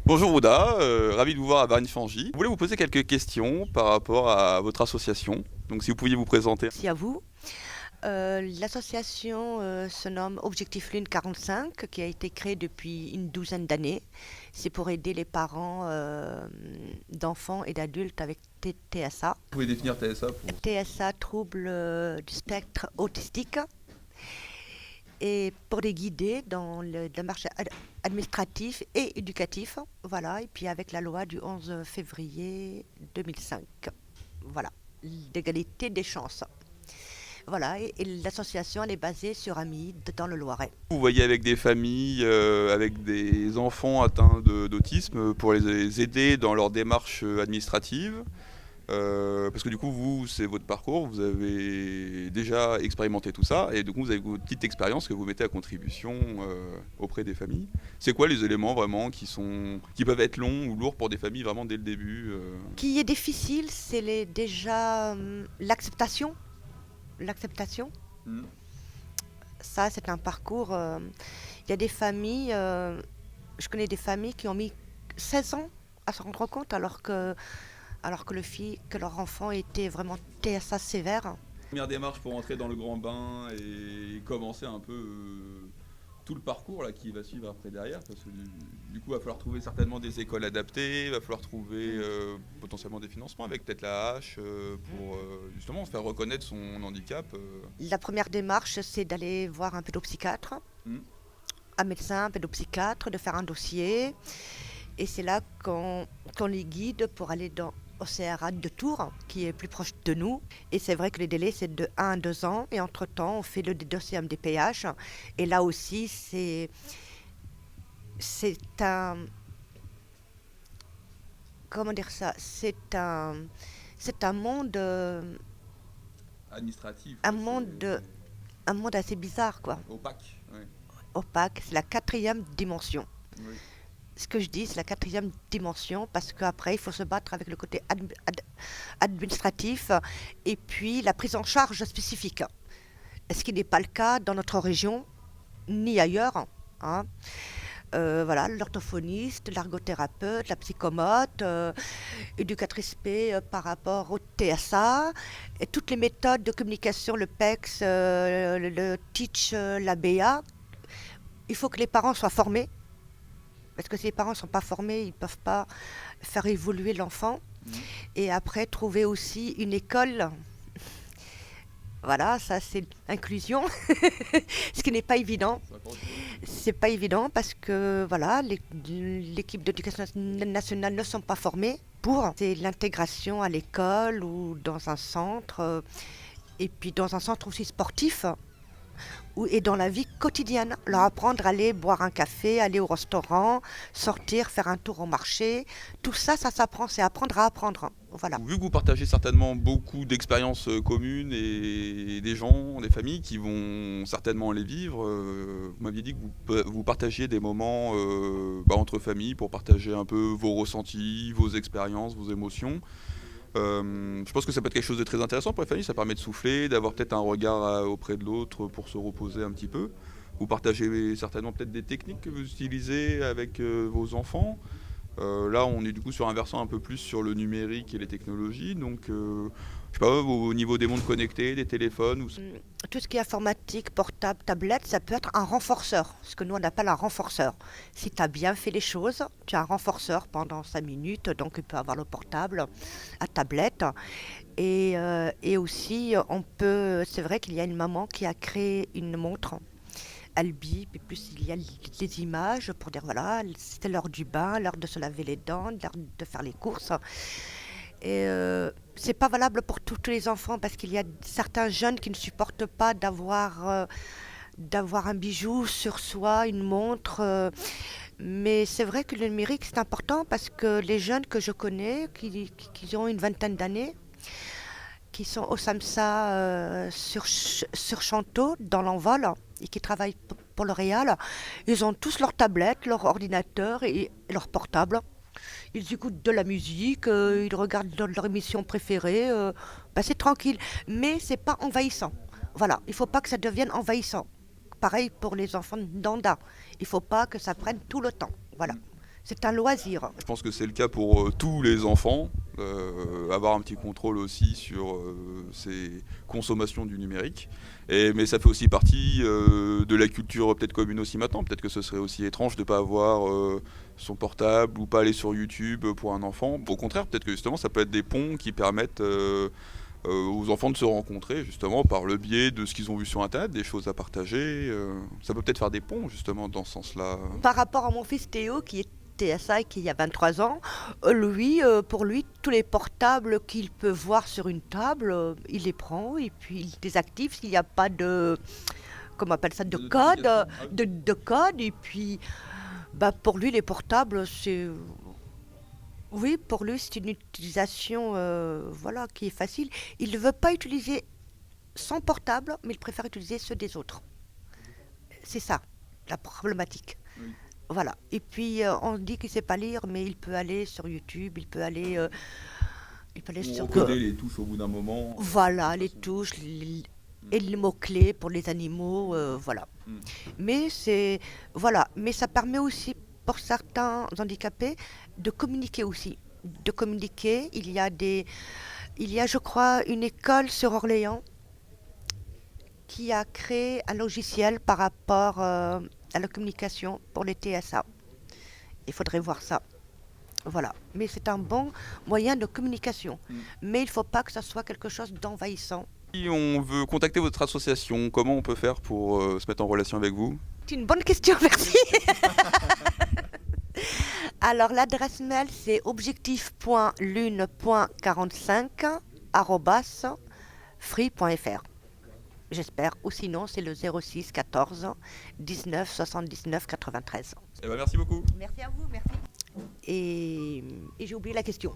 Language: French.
Bonjour Ouda, ravi de vous voir à Varny-Fangy. Je voulais vous poser quelques questions par rapport à votre association. Donc si vous pouviez vous présenter. Merci à vous. L'association se nomme Objectif Lune 45, qui a été créée depuis une douzaine d'années. C'est pour aider les parents d'enfants et d'adultes avec TSA. Vous pouvez définir TSA pour... TSA, trouble du spectre autistique, et pour les guider dans le démarche administratif et éducatif. Voilà, et puis avec la loi du 11 février 2005. Voilà, l'égalité des chances. Voilà, et l'association elle est basée sur Amide dans le Loiret. Vous voyez avec des familles, avec des enfants atteints d'autisme pour les aider dans leur démarche administrative. Parce que du coup, vous, c'est votre parcours, vous avez déjà expérimenté tout ça, et du coup, vous avez votre petite expérience que vous mettez à contribution auprès des familles. C'est quoi les éléments vraiment qui peuvent être longs ou lourds pour des familles vraiment dès le début Qui est difficile, c'est déjà l'acceptation. L'acceptation, Hmm. ça c'est un parcours. Il y a des familles, je connais des familles qui ont mis 16 ans à se rendre compte alors que leur enfant était vraiment TSA sévère. Première démarche pour entrer dans le grand bain et commencer un peu tout le parcours là, qui va suivre après derrière, parce que du coup, il va falloir trouver certainement des écoles adaptées, il va falloir trouver potentiellement des financements avec peut-être la hache pour justement faire reconnaître son handicap. La première démarche, c'est d'aller voir un pédopsychiatre, Hmm. un médecin, un pédopsychiatre, de faire un dossier. Et c'est là qu'on les guide pour aller au CRA de Tours, qui est plus proche de nous. Et c'est vrai que les délais, c'est de 1 à 2 ans. Et entre-temps, on fait le dossier MDPH. Et là aussi, c'est un... Comment dire ça? C'est un monde, Administratif, un quoi, monde, un monde assez bizarre, quoi. c'est opaque. Ouais. Opaque. C'est la quatrième dimension. Oui. Ce que je dis, c'est la quatrième dimension, parce qu'après, il faut se battre avec le côté administratif et puis la prise en charge spécifique. Ce qui n'est pas le cas dans notre région, ni ailleurs. Hein. Voilà, l'orthophoniste, l'ergothérapeute, la psychomote, éducatrice P par rapport au TSA, et toutes les méthodes de communication, le PEX, le Teach, la BA. Il faut que les parents soient formés. Parce que si les parents ne sont pas formés, ils ne peuvent pas faire évoluer l'enfant. Mhm. Et après, trouver aussi une école. Voilà, ça c'est l'inclusion. Ce qui n'est pas évident. C'est encore autre chose. C'est pas évident parce que voilà, l'équipe d'éducation nationale ne sont pas formés pour. C'est l'intégration à l'école ou dans un centre. Et puis dans un centre aussi sportif et dans la vie quotidienne. Leur apprendre à aller boire un café, aller au restaurant, sortir, faire un tour au marché. Tout ça, ça s'apprend. C'est apprendre à apprendre. Voilà. Vu que vous partagez certainement beaucoup d'expériences communes et des gens, des familles qui vont certainement les vivre, vous m'aviez dit que vous partagiez des moments entre familles pour partager un peu vos ressentis, vos expériences, vos émotions. Je pense que ça peut être quelque chose de très intéressant pour les familles, ça permet de souffler, d'avoir peut-être un regard auprès de l'autre pour se reposer un petit peu. Vous partagez certainement peut-être des techniques que vous utilisez avec vos enfants. Là, on est du coup sur un versant un peu plus sur le numérique et les technologies. Donc, je sais pas, au niveau des montres connectées, des téléphones ou... Tout ce qui est informatique, portable, tablette, ça peut être un renforceur. Ce que nous on appelle un renforceur. Si tu as bien fait les choses, tu as un renforceur pendant 5 minutes. Donc, tu peux avoir le portable, la tablette. Et aussi, c'est vrai qu'il y a une maman qui a créé une montre. Elle bip, et plus il y a les images pour dire voilà, c'était l'heure du bain, l'heure de se laver les dents, l'heure de faire les courses. Et c'est pas valable pour tous les enfants parce qu'il y a certains jeunes qui ne supportent pas d'avoir un bijou sur soi, une montre. Mais c'est vrai que le numérique c'est important parce que les jeunes que je connais, qui ont une vingtaine d'années, qui sont au SAMSA sur Chanteau, dans l'envol, et qui travaillent pour L'Oréal, ils ont tous leur tablette, leur ordinateur et leur portable. Ils écoutent de la musique, ils regardent leur émission préférée, c'est tranquille. Mais c'est pas envahissant. Voilà, il faut pas que ça devienne envahissant. Pareil pour les enfants d'Anda. Il faut pas que ça prenne tout le temps. Voilà. C'est un loisir. Je pense que c'est le cas pour tous les enfants, avoir un petit contrôle aussi sur ses consommations du numérique. Mais ça fait aussi partie de la culture peut-être commune aussi maintenant. Peut-être que ce serait aussi étrange de ne pas avoir son portable ou pas aller sur YouTube pour un enfant. Au contraire, peut-être que justement ça peut être des ponts qui permettent aux enfants de se rencontrer justement par le biais de ce qu'ils ont vu sur Internet, des choses à partager. Ça peut peut-être faire des ponts justement dans ce sens-là. Par rapport à mon fils Théo qui est TSA et qui a 23 ans, pour lui, tous les portables qu'il peut voir sur une table, il les prend et puis il désactive s'il n'y a pas de, comment on appelle ça, de code, de code. Et puis, bah, pour lui, les portables, c'est, oui, pour lui, c'est une utilisation, voilà, qui est facile. Il ne veut pas utiliser son portable, mais il préfère utiliser ceux des autres. C'est ça, la problématique. Oui. Voilà. Et puis, on dit qu'il ne sait pas lire, mais il peut aller sur YouTube, il peut aller On sur... reconnaît les touches au bout d'un moment. Voilà, les touches et les mots-clés pour les animaux, voilà. Mm. Voilà. Mais ça permet aussi, pour certains handicapés, de communiquer aussi. De communiquer. Il y a, je crois, une école sur Orléans qui a créé un logiciel par rapport à la communication pour les TSA. Il faudrait voir ça. Voilà. Mais c'est un bon moyen de communication. Mais il ne faut pas que ça soit quelque chose d'envahissant. Si on veut contacter votre association, comment on peut faire pour se mettre en relation avec vous? C'est une bonne question, merci. Alors, l'adresse mail, c'est objectif.lune.45@free.fr. J'espère. Ou sinon, c'est le 06 14 19 79 93. Eh ben, merci beaucoup. Merci à vous, merci. Et j'ai oublié la question.